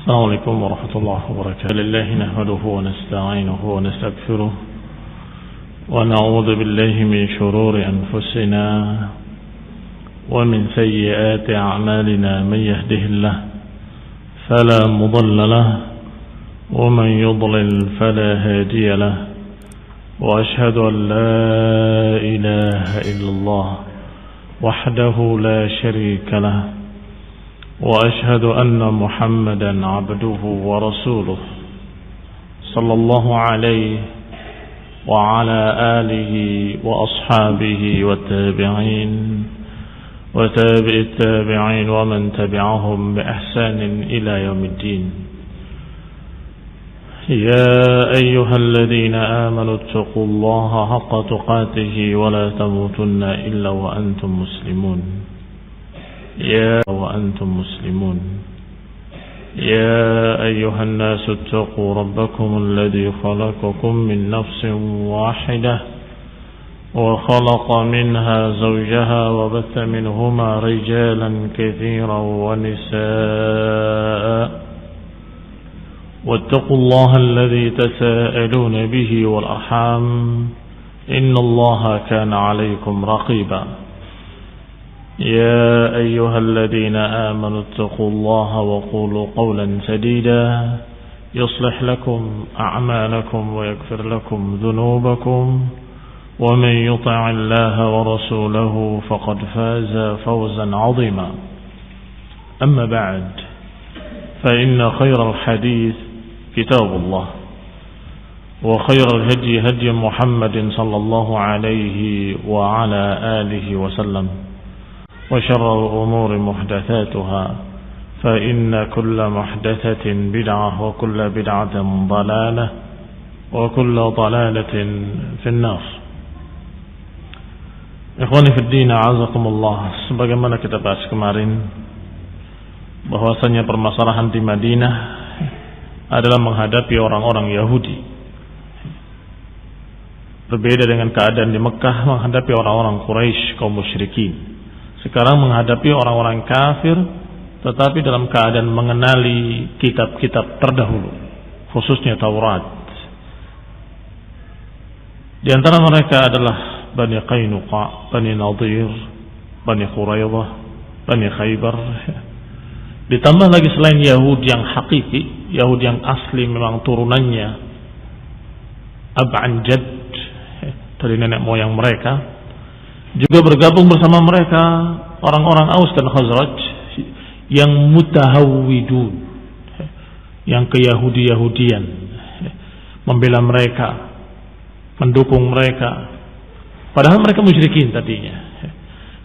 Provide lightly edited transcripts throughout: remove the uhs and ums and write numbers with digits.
السلام عليكم ورحمة الله وبركاته. لله نحمده ونستعينه ونستغفره ونعوذ بالله من شرور أنفسنا ومن سيئات أعمالنا. من يهده الله فلا مضل له ومن يضلل فلا هادي له، وأشهد أن لا إله إلا الله وحده لا شريك له، وأشهد أن محمدا عبده ورسوله صلى الله عليه وعلى آله وأصحابه والتابعين وتابع التابعين ومن تبعهم بإحسان إلى يوم الدين. يا أيها الذين آمنوا اتقوا الله حق تقاته ولا تموتن إلا وأنتم مسلمون. يا أيها الناس اتقوا ربكم الذي خلقكم من نفس واحدة وخلق منها زوجها وبث منهما رجالا كثيرا ونساء، واتقوا الله الذي تساءلون به والأرحام إن الله كان عليكم رقيبا. يا أيها الذين آمنوا اتقوا الله وقولوا قولا سديدا يصلح لكم أعمالكم ويغفر لكم ذنوبكم، ومن يطع الله ورسوله فقد فاز فوزا عظيما. أما بعد، فإن خير الحديث كتاب الله، وخير الهدي هدي محمد صلى الله عليه وعلى آله وسلم، وشر الأمور محدثاتها، فإن كل محدثة بدعة وكل بدعة ضلالة وكل ضلالة في النار. Ikhwani fi din, a'azakumullah. Sebagaimana kita bahas kemarin, bahwasanya permasalahan di Madinah adalah menghadapi orang-orang Yahudi. Berbeda dengan keadaan di Mekah menghadapi orang-orang Quraisy, kaum musyrikin. Sekarang menghadapi orang-orang kafir, tetapi dalam keadaan mengenali kitab-kitab terdahulu, khususnya Taurat. Di antara mereka adalah Bani Qainuqa, Bani Nadir, Bani Quraidah, Bani Khaybar. Ditambah lagi selain Yahudi yang hakiki, Yahudi yang asli memang turunannya Ab'an Jad, dari nenek moyang mereka, juga bergabung bersama mereka orang-orang Aus dan Khazraj yang mutahawwidun, yang ke-Yahudi-Yahudian, membela mereka, mendukung mereka, padahal mereka musyrikin tadinya.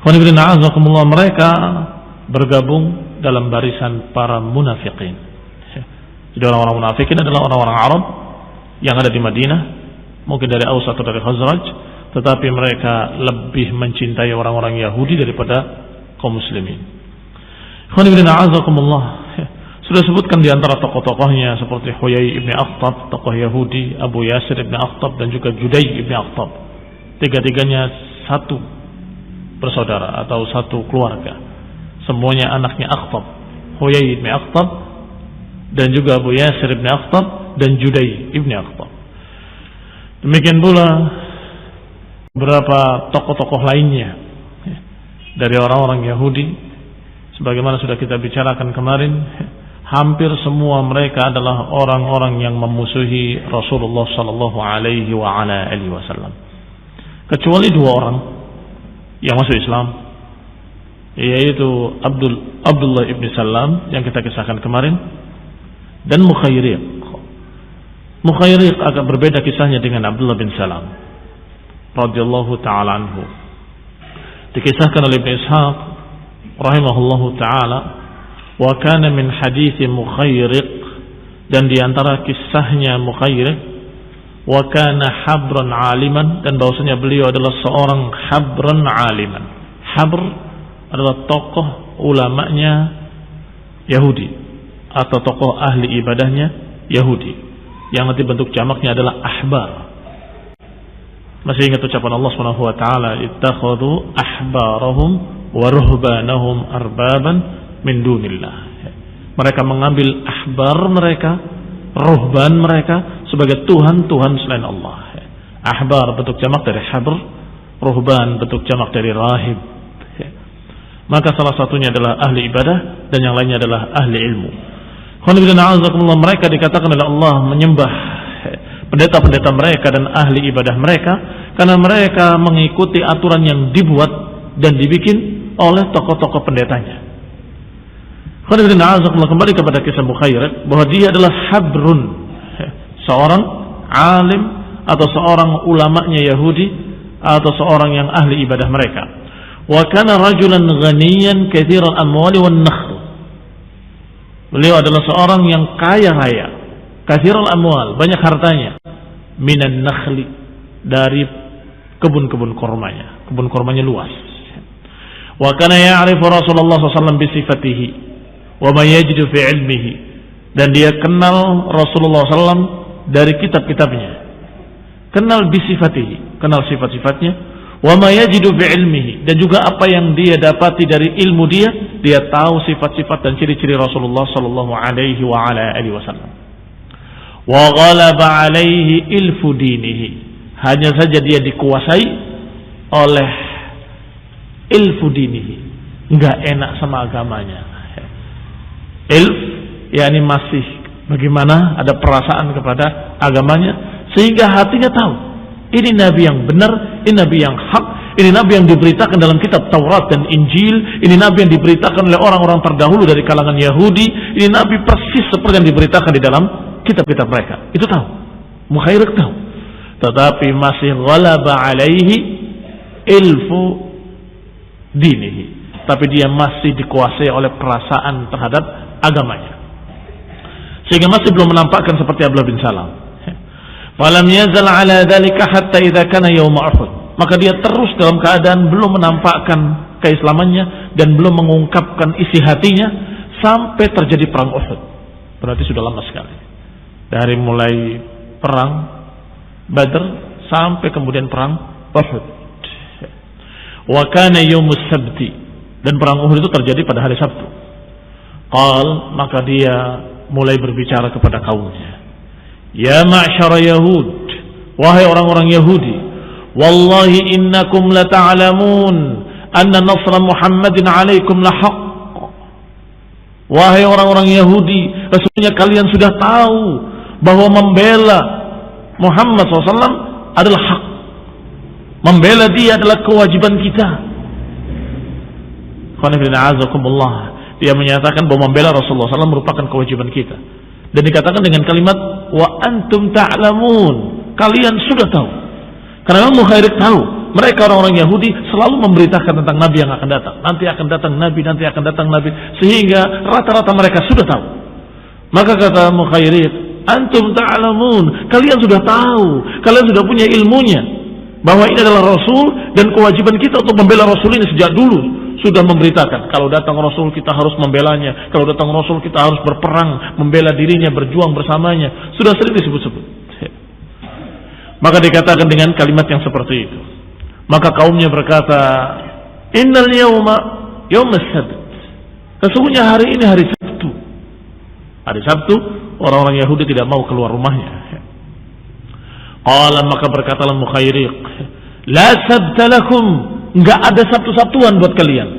Mereka bergabung dalam barisan para munafikin. Jadi orang-orang munafikin adalah orang-orang Arab yang ada di Madinah, mungkin dari Aus atau dari Khazraj, tetapi mereka lebih mencintai orang-orang Yahudi daripada kaum muslimin. Sudah sebutkan di antara tokoh-tokohnya seperti Huyai ibn Akhtab, tokoh Yahudi, Abu Yasir ibn Akhtab, dan juga Judai ibn Akhtab. Tiga-tiganya satu bersaudara atau satu keluarga. Semuanya anaknya Akhtab, Huyai ibn Akhtab, dan juga Abu Yasir ibn Akhtab, dan Judai ibn Akhtab. Demikian pula beberapa tokoh-tokoh lainnya dari orang-orang Yahudi, sebagaimana sudah kita bicarakan kemarin, hampir semua mereka adalah orang-orang yang memusuhi Rasulullah sallallahu alaihi wa ala alihi wasallam. Kecuali dua orang yang masuk Islam, yaitu Abdullah ibn Salam yang kita kisahkan kemarin, dan Mukhayriq. Mukhayriq agak berbeda kisahnya dengan Abdullah bin Salam radhiyallahu ta'ala anhu. Dikisahkan oleh Ibn Ishaq rahimahullahu ta'ala, wa kana min hadithi Mukhayriq, dan diantara kisahnya Mukhayriq, wa kana habran aliman, dan bahwasanya beliau adalah seorang habran aliman. Habr adalah tokoh ulamanya Yahudi atau tokoh ahli ibadahnya Yahudi, yang nanti bentuk jamaknya adalah ahbar. Masih ingat ucapan Allah Subhanahu wa taala, ittakhadhu ahbarahum wa ruhbanahum arbaban min dunillah. Mereka mengambil ahbar mereka, ruhban mereka sebagai Tuhan-Tuhan selain Allah. Ahbar bentuk jamak dari habr, ruhban bentuk jamak dari rahib. Maka salah satunya adalah ahli ibadah dan yang lainnya adalah ahli ilmu. Mereka dikatakan oleh Allah menyembah pendeta-pendeta mereka dan ahli ibadah mereka karena mereka mengikuti aturan yang dibuat dan dibikin oleh tokoh-tokoh pendetanya. Kembali kepada kisah Bukhairat bahwa dia adalah habrun, seorang alim atau seorang ulamanya Yahudi atau seorang yang ahli ibadah mereka. Wa kana rajulan ghaniyan katsiran amwali wan nakhl. Beliau adalah seorang yang kaya raya, katsiran amwal, banyak hartanya, minan nakhli, dari kebun-kebun kurmanya. Kebun kurmanya luas. Wa kana ya'rifu Rasulullah SAW bi sifatihi wa ma yajidu fi ilmihi, dan dia kenal Rasulullah SAW dari kitab-kitabnya, kenal bi sifatihi, kenal sifat-sifatnya, wa ma yajidu fi ilmihi, dan juga apa yang dia dapati dari ilmu dia tahu sifat-sifat dan ciri-ciri Rasulullah sallallahu alaihi wa ala alihi wasallam. Wa ghalaba alaihi ilfu dinihi, hanya saja dia dikuasai oleh ilfu dinihi, enggak enak sama agamanya. Ilf yakni masih bagaimana ada perasaan kepada agamanya sehingga hatinya tahu ini nabi yang benar, ini nabi yang hak, ini nabi yang diberitakan dalam kitab Taurat dan Injil, ini nabi yang diberitakan oleh orang-orang terdahulu dari kalangan Yahudi, ini nabi persis seperti yang diberitakan di dalam kitab-kitab mereka. Itu tahu, Mukhairik tahu, tetapi masih ghalaba alaihi ilfu dinihi, tapi dia masih dikuasai oleh perasaan terhadap agamanya, sehingga masih belum menampakkan seperti Abdullah bin Salam. Falam yazal ala dzalika hatta idza kana yaum Uhud, maka dia terus dalam keadaan belum menampakkan keislamannya dan belum mengungkapkan isi hatinya sampai terjadi perang Uhud. Berarti sudah lama sekali, dari mulai perang Badr sampai kemudian perang Uhud. Wa kana yaumus sabti, dan perang Uhud itu terjadi pada hari Sabtu. Qal, maka dia mulai berbicara kepada kaumnya, ya ma'syara Yahud, wahai orang-orang Yahudi, wallahi innakum lata'lamun anna nasra Muhammadin alaikum lahaq. Wahai orang-orang Yahudi, sesungguhnya kalian sudah tahu bahwa membela Muhammad SAW adalah hak. Membela dia adalah kewajiban kita. Dia menyatakan bahwa membela Rasulullah SAW merupakan kewajiban kita. Dan dikatakan dengan kalimat wa antum ta'lamun, kalian sudah tahu. Karena Mukhairik tahu, mereka orang-orang Yahudi selalu memberitakan tentang Nabi yang akan datang. Nanti akan datang Nabi, nanti akan datang Nabi, sehingga rata-rata mereka sudah tahu. Maka kata Mukhairik, antum ta'lamun, kalian sudah tahu, kalian sudah punya ilmunya bahwa ini adalah Rasul, dan kewajiban kita untuk membela Rasul ini sejak dulu sudah memberitakan, kalau datang Rasul kita harus membelanya, kalau datang Rasul kita harus berperang, membela dirinya, berjuang bersamanya. Sudah sering disebut-sebut. Maka dikatakan dengan kalimat yang seperti itu. Maka kaumnya berkata, innal yawma yawmas sabt, sesungguhnya hari ini hari Sabtu. Hari Sabtu orang-orang Yahudi tidak mau keluar rumahnya. Qala, maka berkatalah Mukhairik, la sabta lakum, enggak ada Sabtu-Sabtuan buat kalian.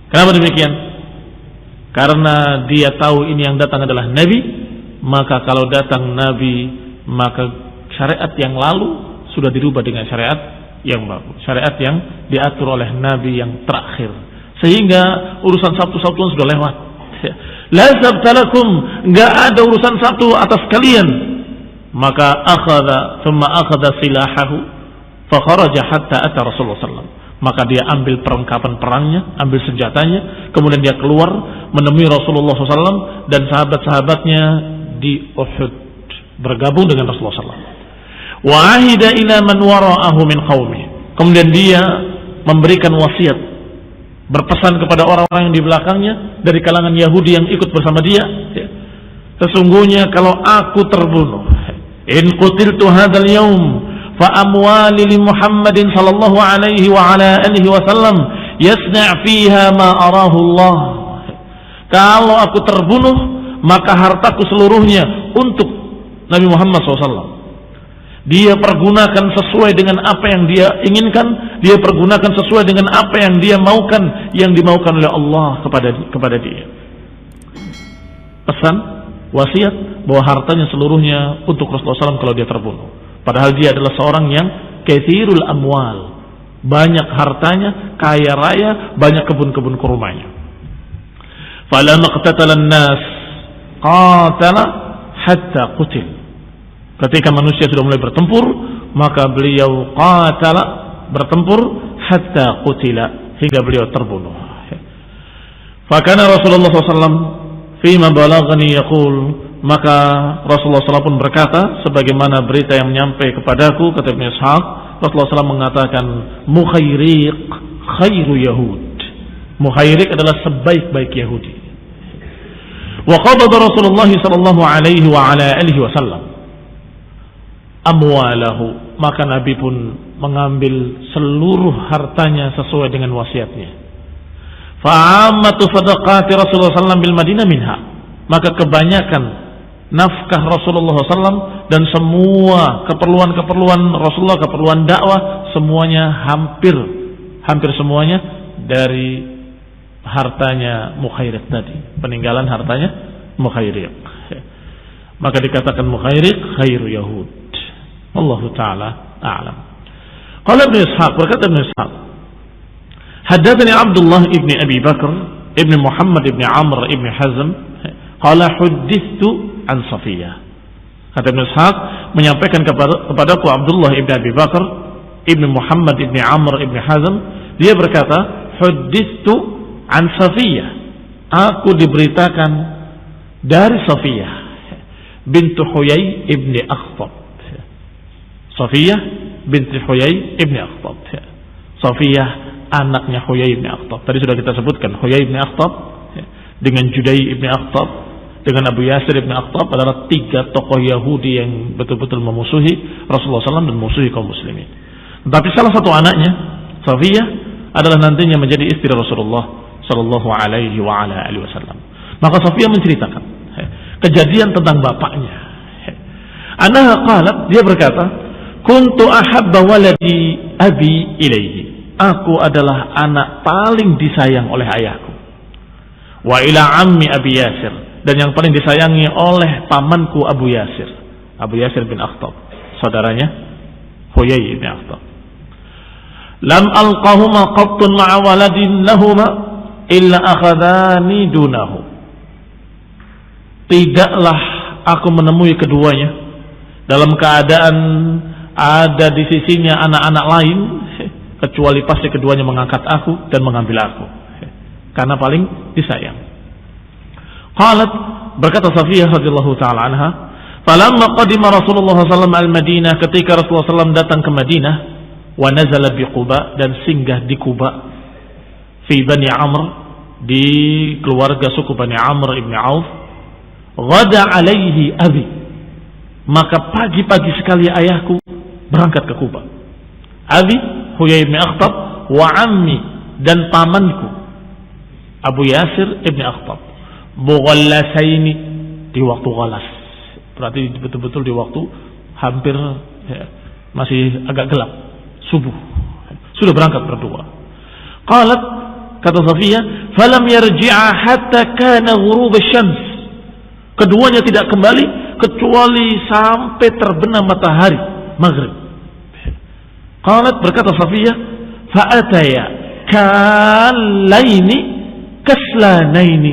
Kenapa demikian? Karena dia tahu ini yang datang adalah Nabi. Maka kalau datang Nabi, maka syariat yang lalu sudah dirubah dengan syariat yang baru, syariat yang diatur oleh Nabi yang terakhir, sehingga urusan Sabtu-Sabtuan sudah lewat. La sabtalakum, enggak ada urusan Sabtu atas kalian. Maka thumma akhadha silahahu fa kharaja hatta ata Rasulullah sallallahu. Maka dia ambil perlengkapan perangnya, ambil senjatanya, kemudian dia keluar menemui Rasulullah SAW dan sahabat-sahabatnya di Uhud, bergabung dengan Rasulullah SAW. Wa ahida ila man wara'ahu min qaumi, kemudian dia memberikan wasiat, berpesan kepada orang-orang yang di belakangnya dari kalangan Yahudi yang ikut bersama dia, sesungguhnya kalau aku terbunuh, in qutiltu hadzal yaum fa amwali li Muhammadin sallallahu alaihi wa ala alihi wasallam yasna' fiha ma arahu Allah, Kalau aku terbunuh, maka hartaku seluruhnya untuk Nabi Muhammad SAW. Dia pergunakan sesuai dengan apa yang dia inginkan, dia pergunakan sesuai dengan apa yang dia maukan, yang dimaukan oleh Allah kepada dia. Pesan, wasiat bahwa hartanya seluruhnya untuk Rasulullah SAW kalau dia terbunuh. Padahal dia adalah seorang yang katsirul amwal, banyak hartanya, kaya raya, banyak kebun-kebun kurmanya. Fala maqtatalan nas qatala hatta qutil. Ketika manusia sudah mulai bertempur, maka beliau qatala, bertempur, hatta qutila, hingga beliau terbunuh. Fakana Rasulullah SAW fima balaghani yaqul, maka Rasulullah SAW pun berkata sebagaimana berita yang menyampai kepadaku, kata Ibnu Ishaq, Rasulullah SAW mengatakan Mukhayriq khairu Yahud. Mukhayriq adalah sebaik-baik Yahudi. Wa qabada Rasulullah sallallahu alaihi wa ala alihi wasallam amwalahu, maka Nabi pun mengambil seluruh hartanya sesuai dengan wasiatnya. Fa'ammatu sadaqati Rasulullah SAW bil Madinah minha, maka kebanyakan nafkah Rasulullah SAW dan semua keperluan-keperluan Rasulullah, keperluan dakwah, semuanya hampir semuanya dari hartanya Mukhayriq tadi, peninggalan hartanya Mukhayriq. Maka dikatakan Mukhayriq khairu Yahud. Allah Ta'ala a'lam. Qala Ibnu Ishaq, berkata Ibnu Ishaq, haddatsani Abdullah ibn Abi Bakr ibn Muhammad ibn Amr ibn Hazm, qala huddithu an Safiyah. Kata Ibnu Ishaq menyampaikan kepadaku Abdullah ibn Abi Bakr ibn Muhammad ibn Amr ibn Hazm, dia berkata, huddithu an Safiyah, aku diberitakan dari Safiyah bintu Huyai ibn Akhtab. Safiyah binti Huyai ibn Akhtab. Safiyah anaknya Huyai ibn Akhtab. Tadi sudah kita sebutkan Huyai ibn Akhtab dengan Judai ibn Akhtab dengan Abu Yasir ibn Akhtab adalah tiga tokoh Yahudi yang betul-betul memusuhi Rasulullah SAW dan memusuhi kaum muslimin. Tapi salah satu anaknya Safiyah adalah nantinya menjadi istri Rasulullah Sallallahu Alaihi Wasallam. Maka Safiyah menceritakan kejadian tentang bapaknya. Anaha qalat, dia berkata, kuntu ahabba waladi abi ilaihi, aku adalah anak paling disayang oleh ayahku. Wa ila ammi Abi Yasir, dan yang paling disayangi oleh pamanku Abu Yasir, Abu Yasir bin Akhtab, saudaranya Huyai bin Akhtab. Lam alqahuma qattun ma'a waladin lahuma illa akhadhani dunahu. Tidaklah aku menemui keduanya dalam keadaan ada di sisinya anak-anak lain, kecuali pasti keduanya mengangkat aku dan mengambil aku, karena paling disayang. Qalat, berkata Safiyah radhiyallahu taala anha, falamma qadima Rasulullah sallallahu alaihi al-Madinah, ketika Rasulullah sallallahu datang ke Madinah, wa nazala bi Quba, dan singgah di Quba, fi Bani Amr, di keluarga suku Bani Amr ibn Auf, ghada alaihi abi, maka pagi-pagi sekali ayahku berangkat ke Kuba. Abi Huyai bin Akhtab wa ammi, dan pamanku Abu Yasir ibn Akhtab, mughallasaini, di waktu ghalas, berarti betul-betul di waktu hampir masih agak gelap, subuh, sudah berangkat berdua. Qalat, kata Safiyah, falam yarji'a hatta kana ghurub asy-syams, keduanya tidak kembali kecuali sampai terbenam matahari maghrib. Qalat, berkata Safiyah, fa'ataya kalaini kaslanaini,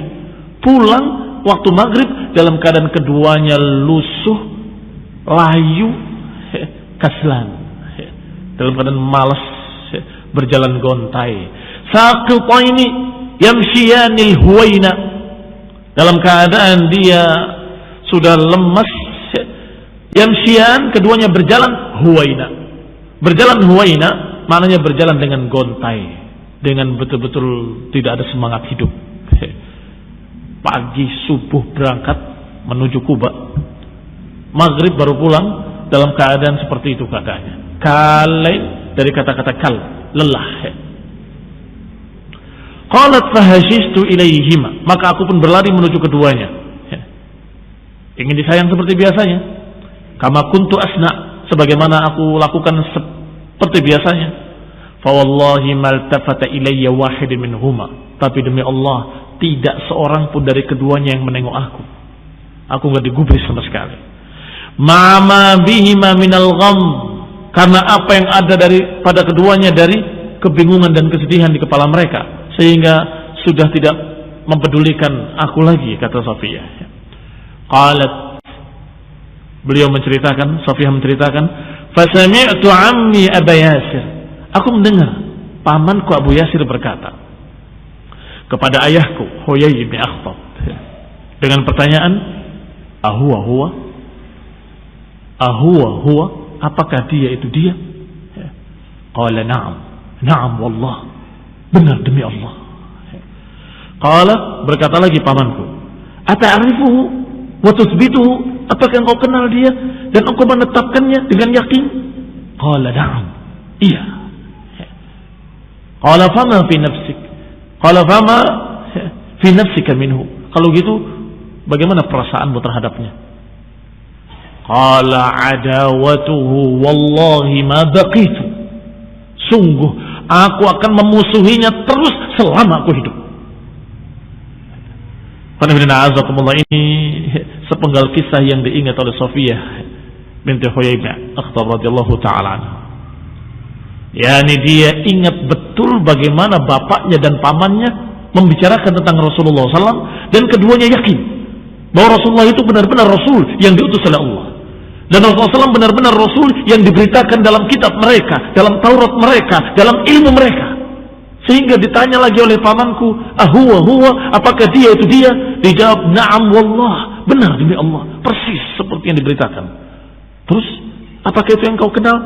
pulang waktu maghrib dalam keadaan keduanya lusuh, layu, kaslan, dalam keadaan malas, berjalan gontai. Saqitaini yamshiyanil huwaina, dalam keadaan dia sudah lemas. Yamshiyan, keduanya berjalan huwaina. Berjalan huwaina maknanya berjalan dengan gontai, dengan betul-betul tidak ada semangat hidup. Pagi subuh berangkat menuju Kuba, maghrib baru pulang, dalam keadaan seperti itu keadaannya. Kalain, dari kata-kata kal, lelah. Qalat fahashistu ilaihima, maka aku pun berlari menuju keduanya. Ingin disayang seperti biasanya. Kama kuntu asna, sebagaimana aku lakukan seperti biasanya. Fa wallahi maltafata ilayya wahidun minhuma, tapi demi Allah tidak seorang pun dari keduanya yang menengok aku. Aku enggak digubris sama sekali. Ma'ama bihima minal gham, karena apa yang ada pada keduanya dari kebingungan dan kesedihan di kepala mereka, sehingga sudah tidak mempedulikan aku lagi, kata Safiyah. Qalat, beliau menceritakan, Safiyah menceritakan, fasami'tu ammi Aba Yasir, aku mendengar pamanku Abu Yasir berkata kepada ayahku Huyai bin Akhtab dengan pertanyaan, ahuwa huwa, apakah dia itu dia? Qala na'am wallah, benar demi Allah. Qala, berkata lagi pamanku, ata'rifuhu wa tuthbituhu, apakah engkau kenal dia dan engkau menetapkannya dengan yakin? Qala na'am, iya. Qala fama fi nafsik, qala fama fi nafsika minhu, kalau gitu bagaimana perasaanmu terhadapnya? Qala adawatuhu wallahi ma baqitu, sungguh aku akan memusuhinya terus selama aku hidup. Ini sepenggal kisah yang diingat oleh Safiyah binti Huyai bin Akhtab radhiyallahu ta'ala anha. Yani dia ingat betul bagaimana bapaknya dan pamannya membicarakan tentang Rasulullah SAW, dan keduanya yakin bahwa Rasulullah itu benar-benar Rasul yang diutus oleh Allah, dan Rasulullah SAW benar-benar Rasul yang diberitakan dalam kitab mereka, dalam Taurat mereka, dalam ilmu mereka. Sehingga ditanya lagi oleh pamanku, huwa, apakah dia itu dia? Dijawab, na'am wallah, benar demi Allah, persis seperti yang diberitakan. Terus, apakah itu yang kau kenal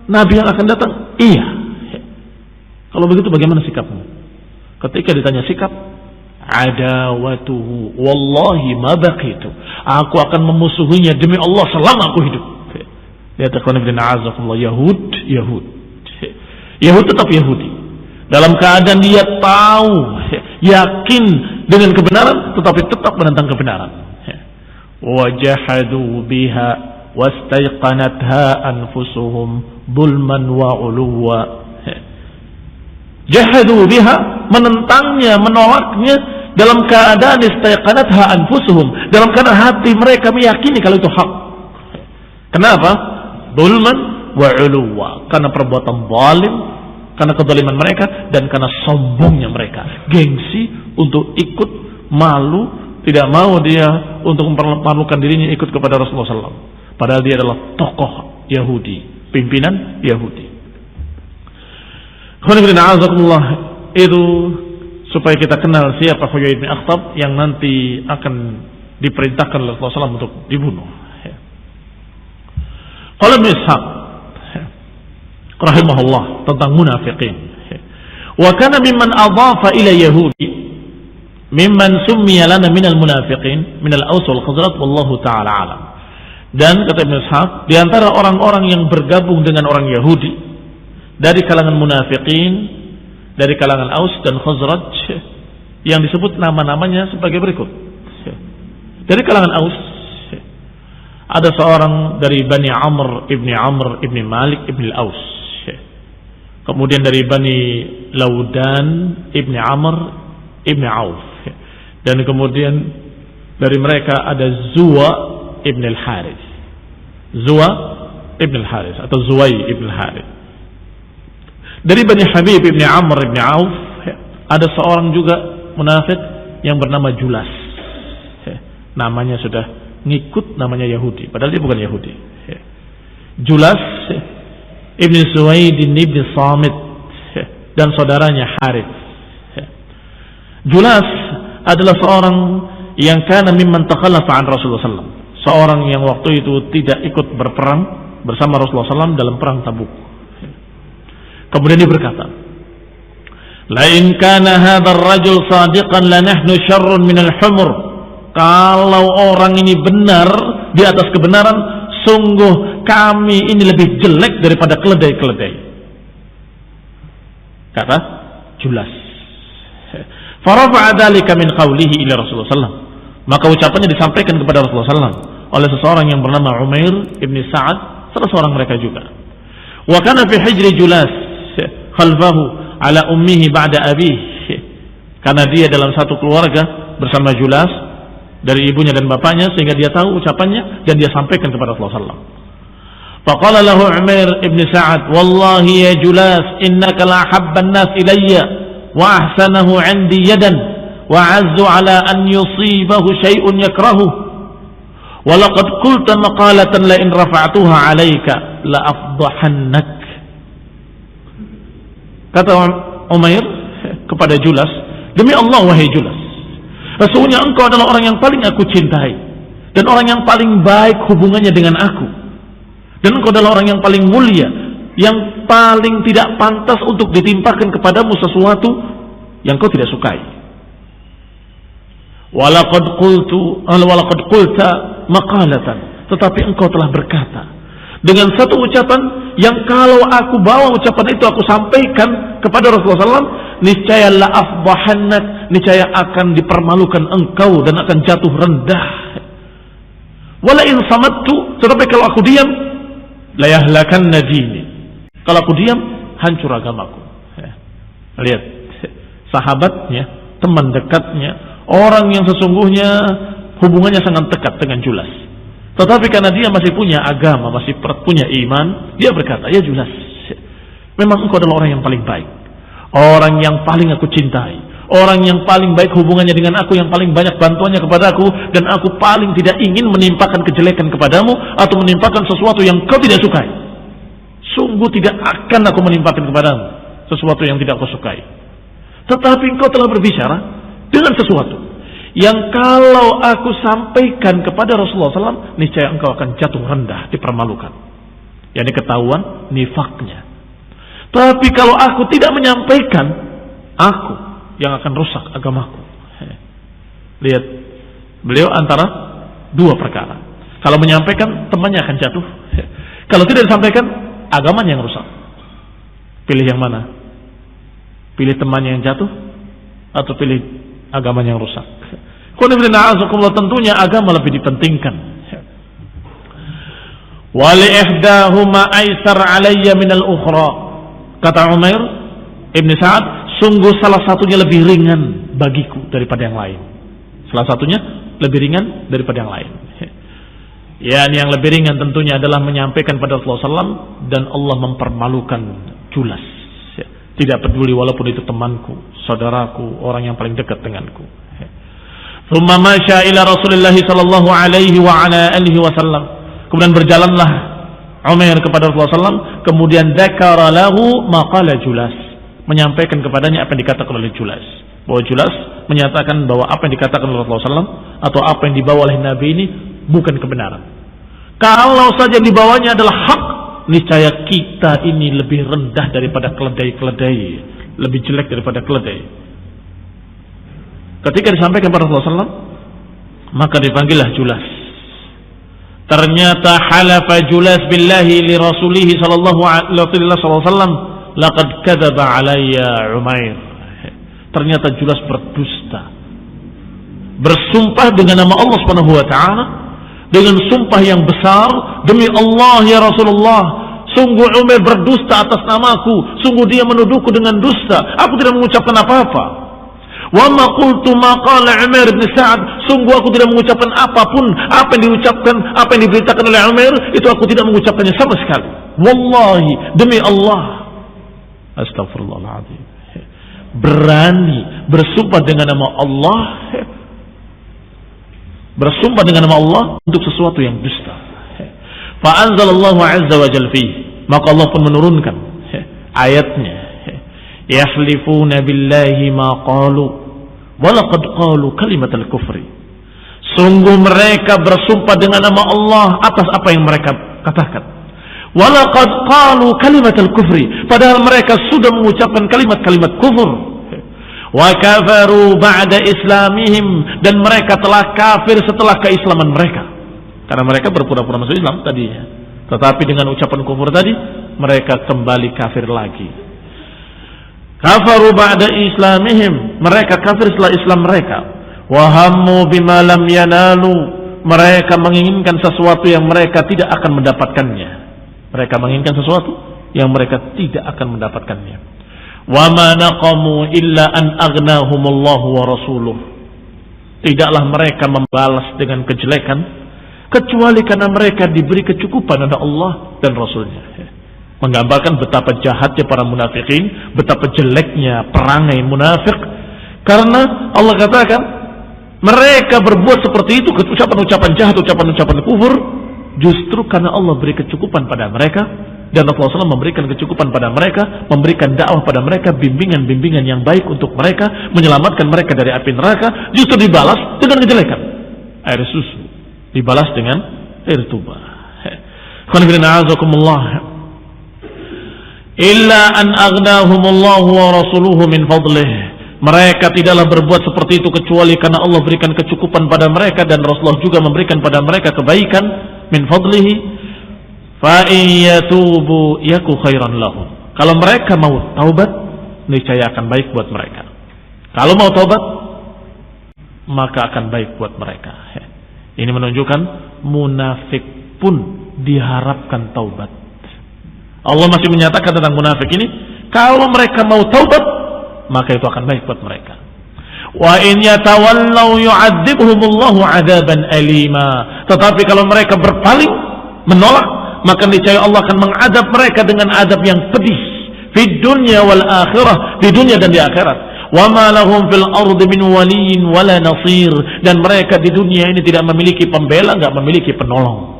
Nabi yang akan datang? Iya. Kalau begitu bagaimana sikapmu? Ketika ditanya sikap, adawatuhu wallahi ma baqitu, aku akan memusuhinya demi Allah selama aku hidup. Lihat ikhwan fillah, a'azakumullah, Yahud tetap Yahudi. Dalam keadaan dia tahu, yakin dengan kebenaran, tetapi tetap menentang kebenaran. Wajahadu biha wastaiqanatha anfusuhum zulman wa uluwa. Jahadu biha, menentangnya, menolaknya dalam keadaan istaiqanatha anfusuhum, dalam keadaan hati mereka meyakini kalau itu hak. Kenapa? Zulman wa uluwa, karena perbuatan zalim, karena kezaliman mereka, dan karena sombongnya mereka, gengsi untuk ikut, malu, tidak mau dia untuk mempermalukan dirinya ikut kepada Rasulullah SAW, padahal dia adalah tokoh Yahudi, pimpinan Yahudi. Itu supaya kita kenal siapa Huyai bin Akhtab yang nanti akan diperintahkan oleh Rasulullah SAW untuk dibunuh. Qala Ibnu Ishaq rahimahullah tentang munafiqin, wa kana mimman adhafa ila yahudi mimman summiya lana minal munafiqin minal Aus wal Khazraj wallahu ta'ala alam. Dan kata Ibnu Ishaq, di antara orang-orang yang bergabung dengan orang Yahudi dari kalangan munafiqin, dari kalangan Aus dan Khazraj, yang disebut nama-namanya sebagai berikut. Dari kalangan Aus ada seorang dari Bani Amr ibni Malik ibni Aus. Kemudian dari Bani Laudan ibni Amr ibni Auf, dan kemudian dari mereka ada Zuwa ibn al-Harith, atau Zuwai ibn al-Harith. Dari Bani Habib ibni Amr ibni Auf ada seorang juga munafik yang bernama Julas. Namanya sudah ngikut namanya Yahudi, padahal dia bukan Yahudi. Julas Ibn Suwaidin Ibn Samit dan saudaranya Harith. Julas adalah seorang yang kana mimman takhallafa an Rasulullah SAW, seorang yang waktu itu tidak ikut berperang bersama Rasulullah SAW dalam perang Tabuk. Kemudian dia berkata, la in kana hadzal rajul sadiqan la nahnu syarrun minal humur, kalau orang ini benar di atas kebenaran, sungguh kami ini lebih jelek daripada keledai-keledai, kata Julas. Farafa'a dzalika min qawlihi ila Rasulullah sallallahu. Maka ucapannya disampaikan kepada Rasulullah sallallahu oleh seseorang yang bernama Umair ibn Sa'ad, salah seorang mereka juga. Wa kana fi hijri Julas khalfahu ala ummihi ba'da abih. Karena dia dalam satu keluarga bersama Julas dari ibunya dan bapaknya, sehingga dia tahu ucapannya dan dia sampaikan kepada Rasulullah sallallahu. Faqala lahu Umair ibn Sa'ad, "Wallahi ya Julas, innaka la habban nas ilayya wa ahsanahu 'indi yadan wa 'azzu 'ala an yusibahu shay'un yakrahu wa laqad qulta maqalatan la in rafa'tuha 'alayka la afdahannak." Kata Umair kepada Julas, "Demi Allah wahai Julas, sesungguhnya engkau adalah orang yang paling aku cintai dan orang yang paling baik hubungannya dengan aku, dan engkau adalah orang yang paling mulia, yang paling tidak pantas untuk ditimpakan kepadamu sesuatu yang kau tidak sukai. Walaqad qulta maqalatan, tetapi engkau telah berkata dengan satu ucapan yang kalau aku bawa ucapan itu aku sampaikan kepada Rasulullah SAW, niscaya la afdahannak, niscaya akan dipermalukan engkau dan akan jatuh rendah. Wala in samattu, tetapi kalau aku diam, la yahlakanna dini, kalau aku diam hancur agamaku." Lihat, sahabatnya, teman dekatnya, orang yang sesungguhnya hubungannya sangat dekat dengan Julas, tetapi karena dia masih punya agama, masih punya iman, dia berkata, "Ya Julas, memang engkau adalah orang yang paling baik, orang yang paling aku cintai, orang yang paling baik hubungannya dengan aku, yang paling banyak bantuannya kepada aku, dan aku paling tidak ingin menimpakan kejelekan kepadamu atau menimpakan sesuatu yang kau tidak sukai. Sungguh tidak akan aku menimpakan kepadamu sesuatu yang tidak kau sukai. Tetapi engkau telah berbicara dengan sesuatu yang kalau aku sampaikan kepada Rasulullah SAW, niscaya engkau akan jatuh rendah, dipermalukan, yakni ketahuan nifaknya. Tapi kalau aku tidak menyampaikan, aku yang akan rusak agamaku." Lihat, beliau antara dua perkara. Kalau menyampaikan, temannya akan jatuh. Kalau tidak disampaikan, agamanya yang rusak. Pilih yang mana? Pilih temannya yang jatuh atau pilih agamanya yang rusak? Tentunya agama lebih dipentingkan. Wali ihdahuma aisar alayya minal ukhra. Kata Umair ibn Sa'ad, sungguh salah satunya lebih ringan bagiku daripada yang lain. Salah satunya lebih ringan daripada yang lain. Yang lebih ringan tentunya adalah menyampaikan pada Rasulullah SAW, dan Allah mempermalukan Julas. Tidak peduli walaupun itu temanku, saudaraku, orang yang paling dekat denganku. Thumma masya ila Rasulullah sallallahu alaihi wa ala alihi wasallam. Kemudian berjalanlah Umair kepada Rasulullah SAW, kemudian dzakara lahu maqala Julas, menyampaikan kepadanya apa yang dikatakan oleh Julas, bahwa Julas menyatakan bahwa apa yang dikatakan oleh Rasulullah SAW atau apa yang dibawa oleh Nabi ini bukan kebenaran. Kalau saja dibawanya adalah hak, niscaya kita ini lebih rendah daripada keledai-keledai, lebih jelek daripada keledai. Ketika disampaikan kepada Rasulullah SAW, maka dipanggillah Julas. Ternyata halafa Julas billahi li rasulihi sallallahu alaihi wasallam, laqad kadzaba alayya Umair. Ternyata Julas berdusta, bersumpah dengan nama Allah Subhanahu wa taala dengan sumpah yang besar, demi Allah ya Rasulullah, sungguh Umair berdusta atas namaku, sungguh dia menuduhku dengan dusta, aku tidak mengucapkan apa-apa. Wa ma qultu ma qala Umair bin Sa'ad, sungguh aku tidak mengucapkan apapun apa yang diucapkan, apa yang diberitakan oleh Umair, itu aku tidak mengucapkannya sama sekali. Wallahi, demi Allah. Astagfirullahaladzim. Berani bersumpah dengan nama Allah, bersumpah dengan nama Allah untuk sesuatu yang dusta. Fa anzalallahu azza wa jalla fihi, maka Allah pun menurunkan ayatnya, yahlifuna billahi ma qalu walaqad qalu kalimatal kufri. Sungguh mereka bersumpah dengan nama Allah atas apa yang mereka katakan. Walaqad qalu kalimatal kufri, padahal mereka sudah mengucapkan kalimat-kalimat kufur. Wa kafaru ba'da islamihim, dan mereka telah kafir setelah keislaman mereka. Karena mereka berpura-pura masuk Islam tadinya, tetapi dengan ucapan kufur tadi mereka kembali kafir lagi. Kafaru ba'da islamihim, mereka kafir setelah Islam mereka. Wa hammu bima lam yanalu, mereka menginginkan sesuatu yang mereka tidak akan mendapatkannya. Mereka menginginkan sesuatu yang mereka tidak akan mendapatkannya. Wa ma naqamu illa an aghnahumullahu wa rasuluh. Tidaklah mereka membalas dengan kejelekan kecuali karena mereka diberi kecukupan oleh Allah dan Rasulnya. Menggambarkan betapa jahatnya para munafikin, betapa jeleknya perangai munafik. Karena Allah katakan mereka berbuat seperti itu, ucapan-ucapan jahat, ucapan-ucapan kufur, justru karena Allah beri kecukupan pada mereka, dan Rasulullah SAW memberikan kecukupan pada mereka, memberikan dakwah pada mereka, bimbingan-bimbingan yang baik untuk mereka, menyelamatkan mereka dari api neraka, justru dibalas dengan kejelekan. Air susu dibalas dengan air tuba. Illa an aghnahumullahu wa rasuluhu min fadlih. Mereka tidaklah berbuat seperti itu kecuali karena Allah berikan kecukupan pada mereka dan Rasulullah juga memberikan pada mereka kebaikan min fadlihi. Fa in yatubu yaku khairan lahum. Kalau mereka mau taubat, niscaya akan baik buat mereka. Kalau mau taubat, maka akan baik buat mereka. Ini menunjukkan munafik pun diharapkan taubat. Allah masih menyatakan tentang munafik ini, kalau mereka mau taubat, maka itu akan baik buat mereka. Wa in yatawallaw yu'adzibhumullahu 'adzaban alima. Tetapi kalau mereka berpaling, menolak, maka niscaya Allah akan mengadab mereka dengan adab yang pedih di dunia wal akhirah, di dunia dan di akhirat. Wa ma lahum fil ardi min waliyyin wala nasir. Dan mereka di dunia ini tidak memiliki pembela, enggak memiliki penolong.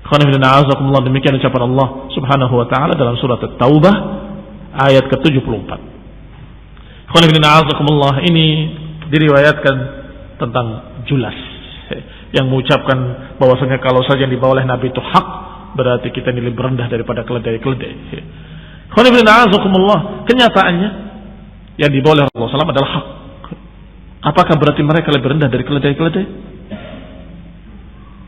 Demikian ucapan Allah Subhanahu wa taala dalam surat At-Taubah ayat ke-74. Ini diriwayatkan tentang Julas yang mengucapkan bahwasanya kalau saja yang dibawa oleh Nabi itu hak, berarti kita ini lebih rendah daripada keledai-keledai. Kenyataannya yang dibawa oleh Rasulullah SAW adalah hak. Apakah berarti mereka lebih rendah dari keledai-keledai?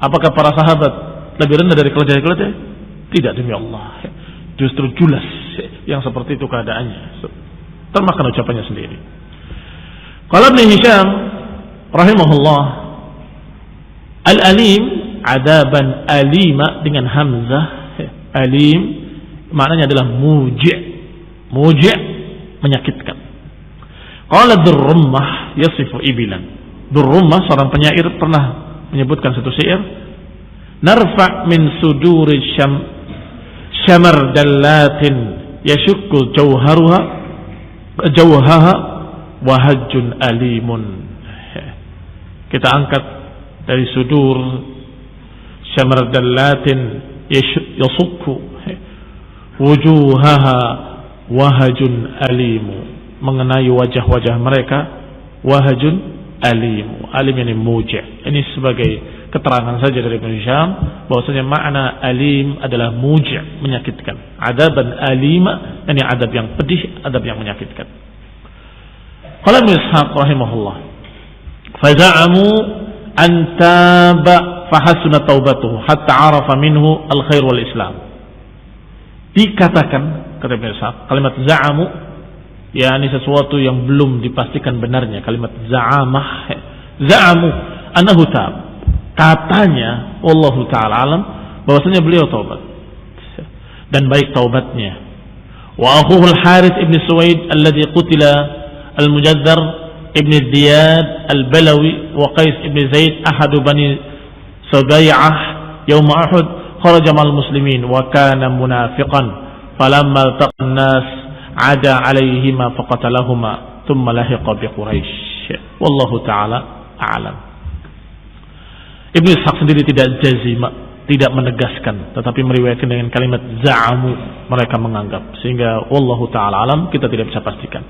Apakah para sahabat lebih rendah dari keledai-keledai? Tidak, demi Allah. Justru Julas yang seperti itu keadaannya. Termakan ucapannya sendiri. Qala Ibnu Hisham rahimahullah, al-alim adaban alima dengan hamzah. Alim maknanya adalah muji'. Muji' menyakitkan. Qala Durrummah yasifu ibilan. Durrummah seorang penyair pernah menyebutkan satu syair, narfa min suduri syamar dallatin yashukku jawhaha wahajun alimun. Kita angkat dari sudur syamar dallatin yashukku wujuhaha wahajun alimu, mengenai wajah-wajah mereka wahajun alimu. Alim ini muji'. Ini sebagai keterangan saja dari Ibnu Hisham bahwasanya makna alim adalah muji', menyakitkan. Adaban alima, ini adab yang pedih, adab yang menyakitkan. Qala Ibnu Ishaq rahimahullah, faza'amu an taba fahasuna taubatuhu hatta arafa minhu al-khair wal islam. Dikatakan, kata Ibnu Ishaq, kalimat za'amu yakni sesuatu yang belum dipastikan benarnya. Kalimat za'amah, za'amu annahu tab, katanya wallahu ta'ala alam bahwasanya beliau taubat dan baik taubatnya. Wa akhuhu al-Harith ibn Suwaid alladhi qutila al-Mujaddar ibn Ziyad al-Balawi wa Qais ibn Zaid ahadu bani Sabay'ah yawm Uhud kharaja ma'al muslimin wa kana munafiqan falamma altaqa an-nas ada alaihima faqatalahuma thumma lahiqa bi Quraisy. Wallahu ta'ala a'lam. Ibnu Ishaq sendiri tidak jazima, tidak menegaskan, tetapi meriwayatkan dengan kalimat za'amu, mereka menganggap, sehingga wallahu ta'ala alam, kita tidak bisa pastikan.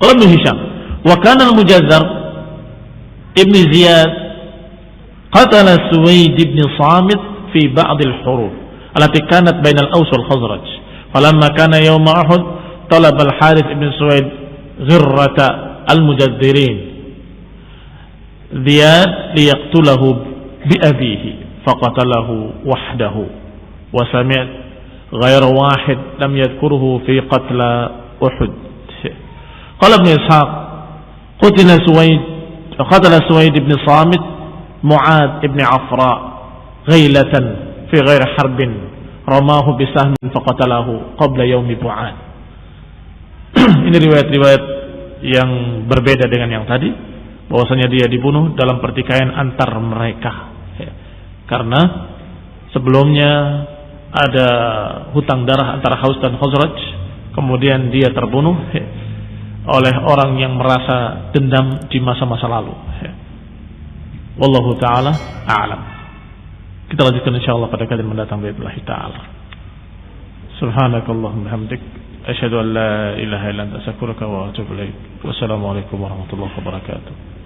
Qala Ibnu Hisham, wa kana al-Mujazzar ibn Ziyad qatala Suwaid ibn Samit fi ba'd al-huruf allati kanat bain al-Aws wal Khazraj. Falamma kana yawm Uhud talaba al-Harith ibn Suwaid ghirrata al-mujaddirin Ziyad liyaqtulahu بأبيه فقتله وحده وسمعت غير واحد لم يذكره في قتل Uhud. Qala Ibnu Ishaq qatala Suwaid ibn Samit Mu'ad ibn Afra ghailatan fi ghairi harbin ramahu bisahmin faqatalahu qabla yaumi Bu'ad. Ini riwayat-riwayat yang berbeda dengan yang tadi, bahwasanya dia dibunuh dalam pertikaian antar mereka, karena sebelumnya ada hutang darah antara Aus dan Khazraj, kemudian dia terbunuh oleh orang yang merasa dendam di masa-masa lalu. Wallahu ta'ala a'lam. Kita lanjutkan insyaallah pada kali mendatang billahi ta'ala. Subhanakallahumma hamdik asyhadu an la ilaha illa anta astaghfiruka wa atubu ilaik. Wassalamualaikum warahmatullahi wabarakatuh.